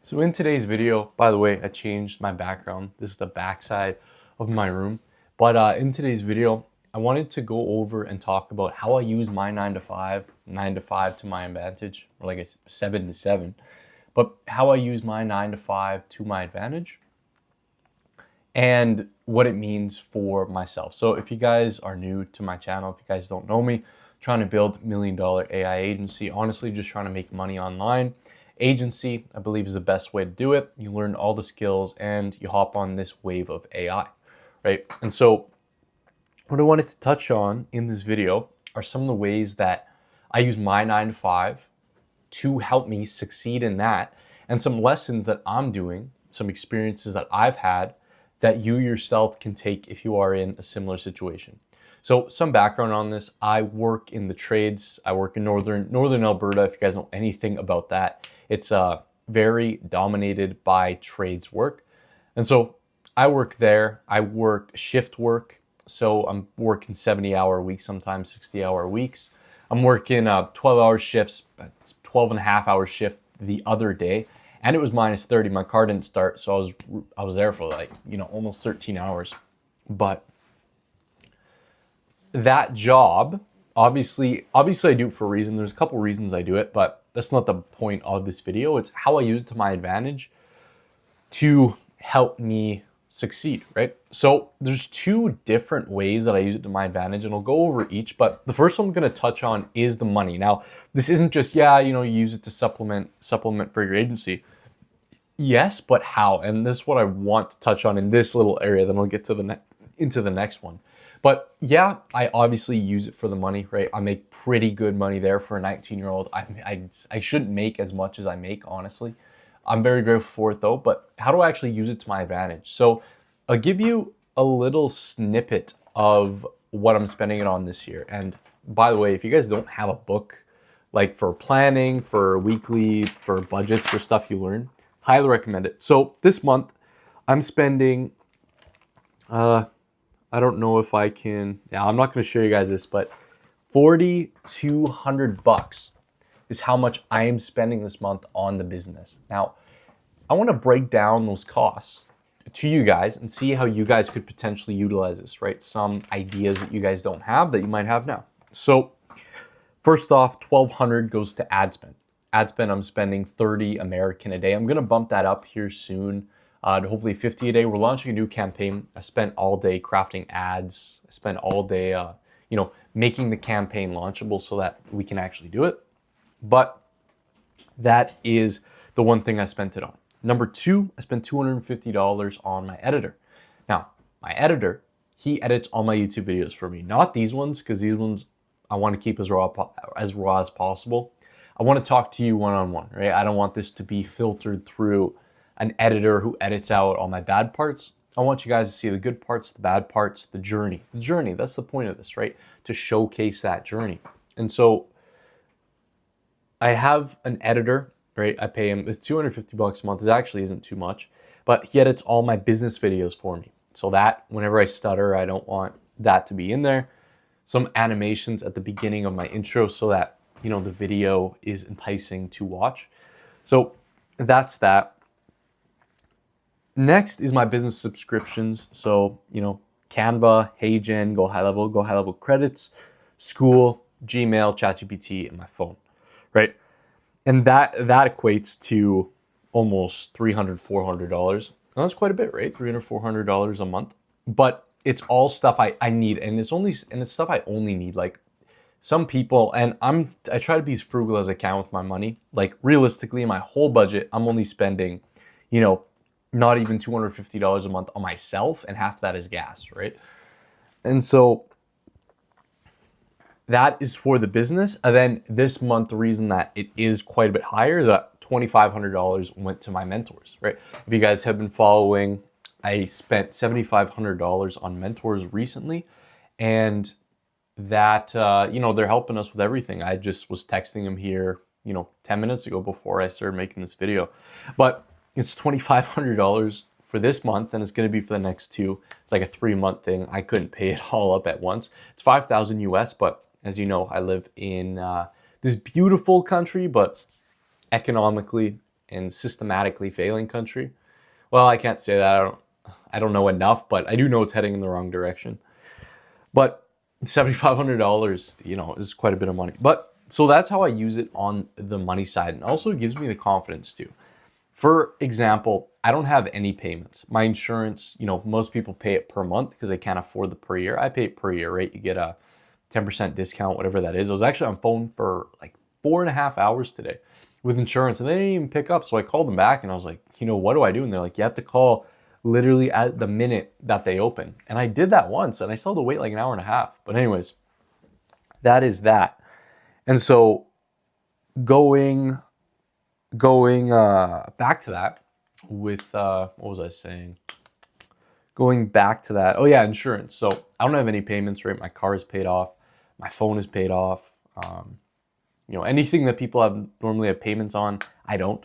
So in today's video, by the way, I changed my background. This is the backside of my room. But in today's video, I wanted to go over and talk about how I use my 9 to 5 to my advantage, or like it's 7 to 7, but how I use my 9 to 5 to my advantage and what it means for myself. So if you guys are new to my channel, if you guys don't know me, trying to build $1 million AI agency, honestly, just trying to make money online. Agency, I believe, is the best way to do it. You learn all the skills and you hop on this wave of AI, right? And so what I wanted to touch on in this video are some of the ways that I use my 9 to 5 to help me succeed in that, and some lessons that I'm doing, some experiences that I've had that you yourself can take if you are in a similar situation. So some background on this: I work in the trades. I work in northern Alberta. If you guys know anything about that, it's very dominated by trades work. And so I work there. I work shift work. So I'm working 70-hour weeks, sometimes 60-hour weeks. I'm working 12-hour shifts, 12 and a half hour shift the other day. And it was -30. My car didn't start. So I was there for like, almost 13 hours. But that job, obviously I do it for a reason. There's a couple reasons I do it, but that's not the point of this video. It's how I use it to my advantage to help me succeed, right? So there's two different ways that I use it to my advantage, and I'll go over each, but the first one I'm going to touch on is the money. Now, this isn't just, you use it to supplement for your agency. Yes, but how? And this is what I want to touch on in this little area, then I'll get to into the next one. But yeah, I obviously use it for the money, right? I make pretty good money there for a 19-year-old. I shouldn't make as much as I make, honestly. I'm very grateful for it though, but how do I actually use it to my advantage? So I'll give you a little snippet of what I'm spending it on this year. And by the way, if you guys don't have a book, like for planning, for weekly, for budgets, for stuff you learn, highly recommend it. So this month I'm spending, I don't know if I can, I'm not going to show you guys this, but $4,200 is how much I am spending this month on the business. Now, I want to break down those costs to you guys and see how you guys could potentially utilize this, right? Some ideas that you guys don't have that you might have now. So first off, 1,200 goes to ad spend. Ad spend, I'm spending 30 American a day. I'm going to bump that up here soon to hopefully 50 a day. We're launching a new campaign. I spent all day crafting ads. I spent all day, making the campaign launchable so that we can actually do it. But that is the one thing I spent it on. Number two, I spent $250 on my editor. Now, my editor, he edits all my YouTube videos for me. Not these ones, because these ones I want to keep as raw as possible. I want to talk to you one-on-one, right? I don't want this to be filtered through an editor who edits out all my bad parts. I want you guys to see the good parts, the bad parts, the journey. The journey, that's the point of this, right? To showcase that journey. And so I have an editor, right? I pay him, it's $250 a month. It actually isn't too much, but he edits all my business videos for me. So that whenever I stutter, I don't want that to be in there. Some animations at the beginning of my intro so that, the video is enticing to watch. So that's that. Next is my business subscriptions. So, Canva, HeyGen, Go High Level Credits, School, Gmail, ChatGPT, and my phone, right? And that equates to almost $300, $400. And that's quite a bit, right? $300, $400 a month. But it's all stuff I need, and it's stuff I only need. Like some people, and I try to be as frugal as I can with my money. Like realistically, my whole budget, I'm only spending, not even $250 a month on myself, and half that is gas, right? And so that is for the business. And then this month, the reason that it is quite a bit higher is that $2,500 went to my mentors, right? If you guys have been following, I spent $7,500 on mentors recently, and that, they're helping us with everything. I just was texting them here, 10 minutes ago before I started making this video. But it's $2,500 for this month, and it's going to be for the next two. It's like a 3-month thing. I couldn't pay it all up at once. It's 5,000 US, but as you know, I live in this beautiful country, but economically, and systematically failing country. Well, I can't say that. I don't know enough, but I do know it's heading in the wrong direction. But $7,500, is quite a bit of money. But so that's how I use it on the money side, and also it gives me the confidence too. For example, I don't have any payments. My insurance, most people pay it per month because they can't afford the per year. I pay it per year, right? You get a 10% discount, whatever that is. I was actually on phone for like 4.5 hours today with insurance, and they didn't even pick up. So I called them back and I was like, what do I do? And they're like, you have to call literally at the minute that they open. And I did that once and I still had to wait like an hour and a half. But anyways, that is that. And so going back to that with, what was I saying? Going back to that. Oh yeah, insurance. So I don't have any payments, right? My car is paid off. My phone is paid off. Anything that people normally have payments on, I don't.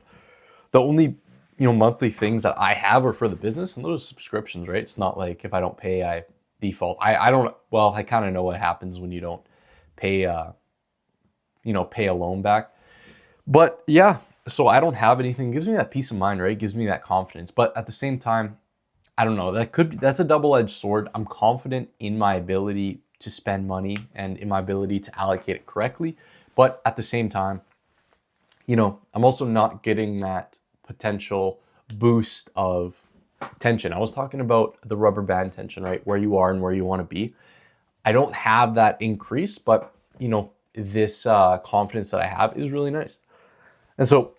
The only, monthly things that I have are for the business, and those are subscriptions, right? It's not like if I don't pay, I default. I kind of know what happens when you don't pay, pay a loan back. But yeah, so I don't have anything. It gives me that peace of mind, right? It gives me that confidence. But at the same time, I don't know. That's a double-edged sword. I'm confident in my ability to spend money and in my ability to allocate it correctly. But at the same time, I'm also not getting that potential boost of tension. I was talking about the rubber band tension, right? Where you are and where you want to be. I don't have that increase, but this confidence that I have is really nice. And so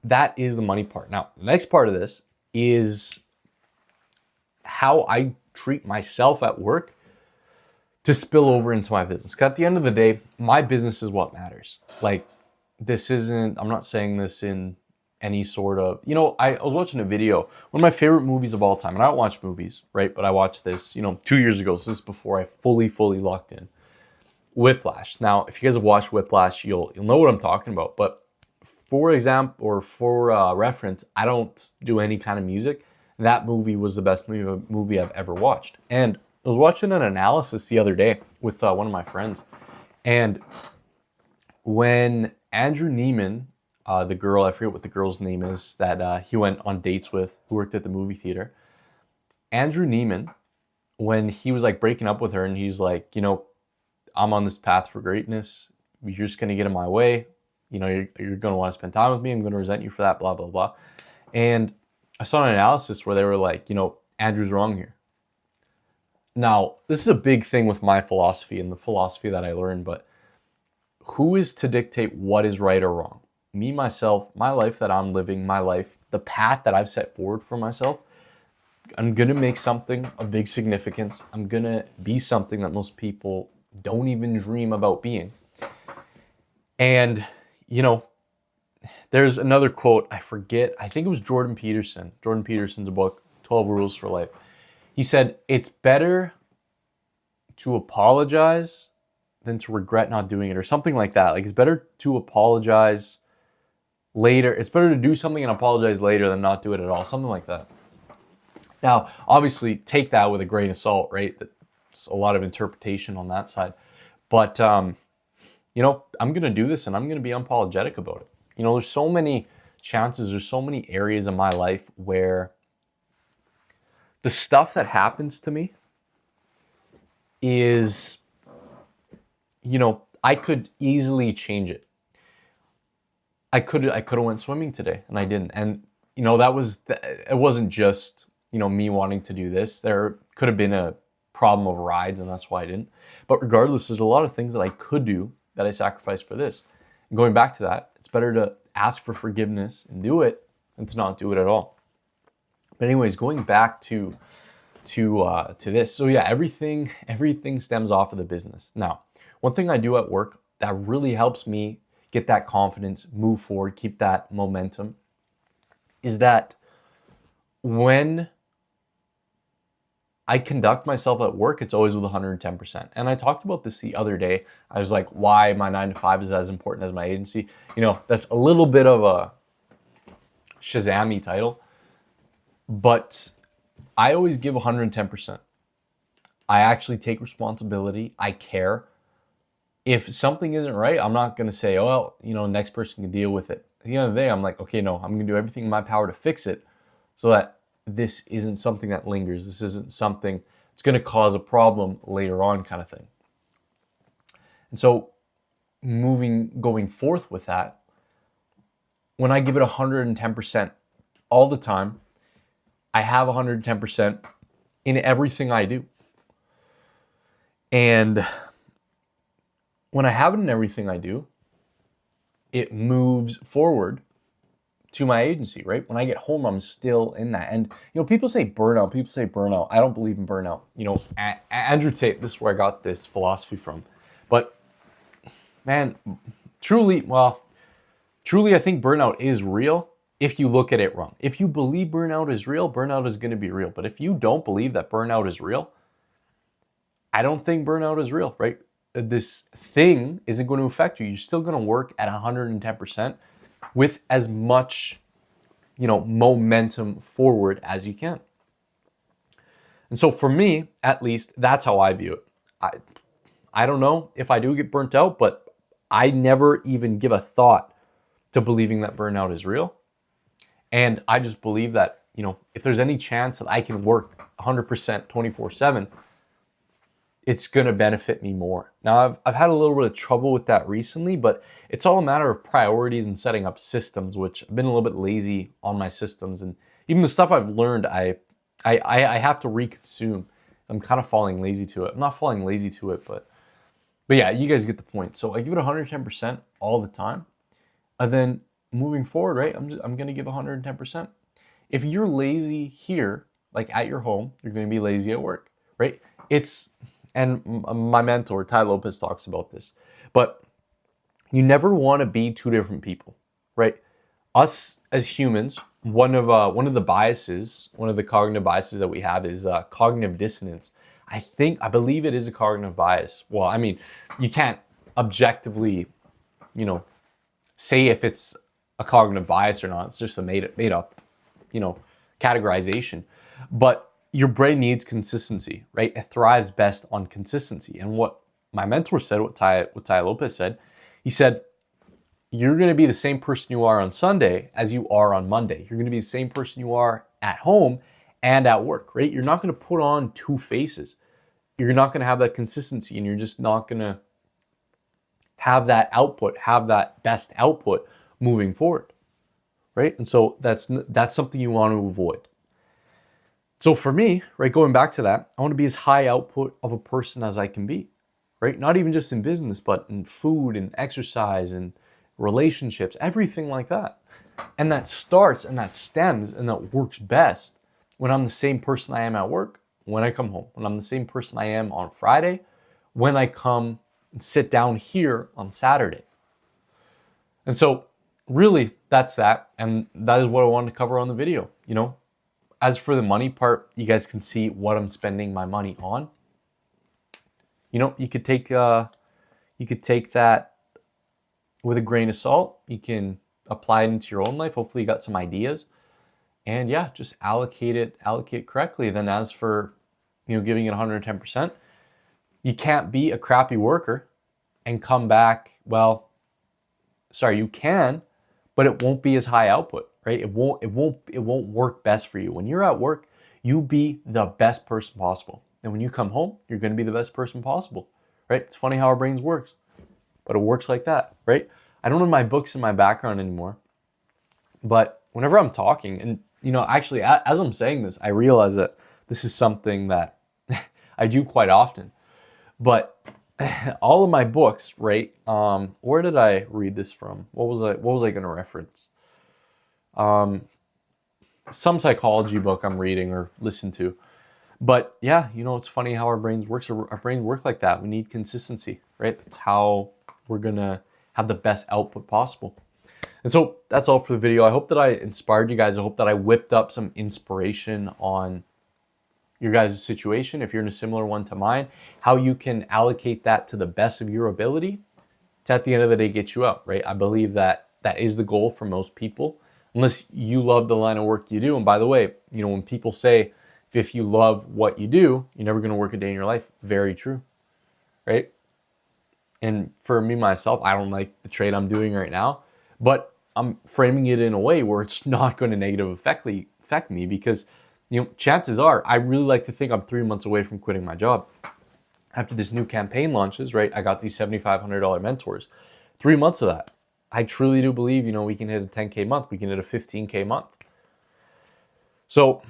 that is the money part. Now, the next part of this is how I treat myself at work to spill over into my business. 'Cause at the end of the day, my business is what matters. Like, I'm not saying this in any sort of, I was watching a video, one of my favorite movies of all time, and I don't watch movies, right? But I watched this, 2 years ago. So this is before I fully locked in. Whiplash. Now, if you guys have watched Whiplash, you'll know what I'm talking about. But for example, or for reference, I don't do any kind of music. That movie was the best movie I've ever watched. And I was watching an analysis the other day with one of my friends. And when Andrew Neiman, the girl, I forget what the girl's name is, that he went on dates with, who worked at the movie theater. Andrew Neiman, when he was like breaking up with her and he's like, I'm on this path for greatness. You're just going to get in my way. You're going to want to spend time with me. I'm going to resent you for that, blah, blah, blah. And I saw an analysis where they were like, Andrew's wrong here. Now, this is a big thing with my philosophy and the philosophy that I learned, but who is to dictate what is right or wrong? Me, myself, my life that I'm living, my life, the path that I've set forward for myself. I'm going to make something of big significance. I'm going to be something that most people don't even dream about being. And, there's another quote, I forget, I think it was Jordan Peterson. Jordan Peterson's book, 12 Rules for Life. He said, it's better to apologize than to regret not doing it, or something like that. Like, it's better to apologize later. It's better to do something and apologize later than not do it at all. Something like that. Now, obviously, take that with a grain of salt, right? That's a lot of interpretation on that side. But, I'm going to do this and I'm going to be unapologetic about it. There's so many chances, there's so many areas in my life where the stuff that happens to me is, I could easily change it. I could have went swimming today and I didn't. And, it wasn't just, me wanting to do this. There could have been a problem of rides and that's why I didn't. But regardless, there's a lot of things that I could do that I sacrificed for this. And going back to that, it's better to ask for forgiveness and do it than to not do it at all. But anyways, going back to this. So yeah, everything stems off of the business. Now, one thing I do at work that really helps me get that confidence, move forward, keep that momentum, is that when I conduct myself at work, it's always with 110%. And I talked about this the other day. I was like, why my 9 to 5 is as important as my agency. That's a little bit of a Shazam-y title, but I always give 110%. I actually take responsibility. I care. If something isn't right, I'm not going to say, oh, well, next person can deal with it. at the end of the day, I'm like, okay, no, I'm gonna do everything in my power to fix it so that this isn't something that lingers. This isn't something that's gonna cause a problem later on, kind of thing. And so going forth with that, when I give it 110% all the time, I have 110% in everything I do. And when I have it in everything I do, it moves forward to my agency, right? When I get home, I'm still in that. And, people say burnout. I don't believe in burnout. Andrew Tate, this is where I got this philosophy from. But man, truly, I think burnout is real if you look at it wrong. If you believe burnout is real, burnout is going to be real. But if you don't believe that burnout is real, I don't think burnout is real, right? This thing isn't going to affect you. You're still going to work at 110% with as much, momentum forward as you can. And so for me, at least, that's how I view it. I don't know if I do get burnt out, but I never even give a thought to believing that burnout is real. And I just believe that, if there's any chance that I can work 100% 24/7, it's going to benefit me more. Now, I've had a little bit of trouble with that recently, but it's all a matter of priorities and setting up systems, which I've been a little bit lazy on my systems. And even the stuff I've learned, I have to reconsume. I'm kind of falling lazy to it. I'm not falling lazy to it, but yeah, you guys get the point. So I give it 110% all the time. And then moving forward, right, I'm going to give 110%. If you're lazy here, like at your home, you're going to be lazy at work, right? And my mentor, Tai Lopez, talks about this, but you never want to be two different people, right? Us as humans, one of the biases, one of the cognitive biases that we have is cognitive dissonance. I believe it is a cognitive bias. Well, I mean, you can't objectively, say if it's a cognitive bias or not. It's just a made up, categorization. But your brain needs consistency, right? It thrives best on consistency. And what my mentor said, what Tai Lopez said, he said, you're going to be the same person you are on Sunday as you are on Monday. You're going to be the same person you are at home and at work, right? You're not going to put on two faces. You're not going to have that consistency, and you're just not going to have that best output moving forward, right? And so that's something you want to avoid. So for me, right, going back to that, I want to be as high output of a person as I can be, right? Not even just in business, but in food and exercise and relationships, everything like that. And that starts and that stems and that works best when I'm the same person I am at work, when I come home, when I'm the same person I am on Friday, when I come and sit down here on Saturday. And so really that's that. And that is what I wanted to cover on the video. As for the money part, you guys can see what I'm spending my money on. You could take that with a grain of salt. You can apply it into your own life. Hopefully you got some ideas. And yeah, just allocate it correctly. Then as for, giving it 110%, you can't be a crappy worker and come back, you can, but it won't be as high output, right? It won't work best for you. When you're at work, you be the best person possible. And when you come home, you're going to be the best person possible, right? It's funny how our brains works, but it works like that, right? I don't have my books in my background anymore, but whenever I'm talking, and actually as I'm saying this, I realize that this is something that I do quite often, but all of my books, right? Where did I read this from? What was I going to reference? Some psychology book I'm reading or listen to. But yeah, it's funny how our brains work like that. We need consistency, right? That's how we're gonna have the best output possible. And so that's all for the video. I hope that I inspired you guys. I hope that I whipped up some inspiration on your guys' situation, if you're in a similar one to mine, how you can allocate that to the best of your ability to, at the end of the day, get you out, right? I believe that is the goal for most people, unless you love the line of work you do. And by the way, when people say, if you love what you do, you're never going to work a day in your life. Very true, right? And for me, myself, I don't like the trade I'm doing right now, but I'm framing it in a way where it's not going to negatively affect me because, chances are I really like to think I'm 3 months away from quitting my job. After this new campaign launches, right, I got these $7,500 mentors. 3 months of that. I truly do believe, we can hit a 10K month. We can hit a 15K month. So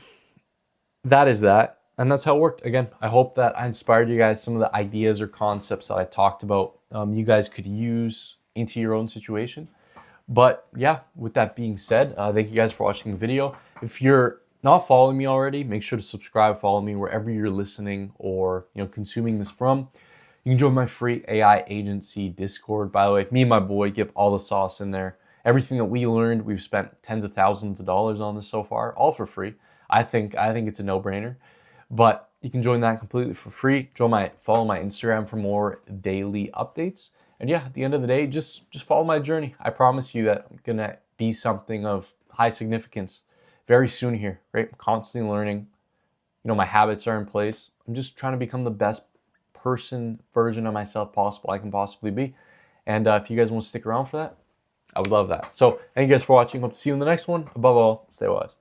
that is that. And that's how it worked. Again, I hope that I inspired you guys. Some of the ideas or concepts that I talked about, you guys could use into your own situation. But yeah, with that being said, thank you guys for watching the video. If you're not following me already, make sure to subscribe, follow me wherever you're listening or consuming this from. You can join my free AI agency Discord. By the way, me and my boy give all the sauce in there. Everything that we learned, we've spent tens of thousands of dollars on this so far, all for free. I think it's a no-brainer. But you can join that completely for free. Follow my Instagram for more daily updates. And yeah, at the end of the day, just follow my journey. I promise you that I'm gonna be something of high significance very soon here, right? I'm constantly learning. My habits are in place. I'm just trying to become the best version of myself possible I can possibly be. And if you guys want to stick around for that, I would love that. So thank you guys for watching. Hope to see you in the next one. Above all, stay wise.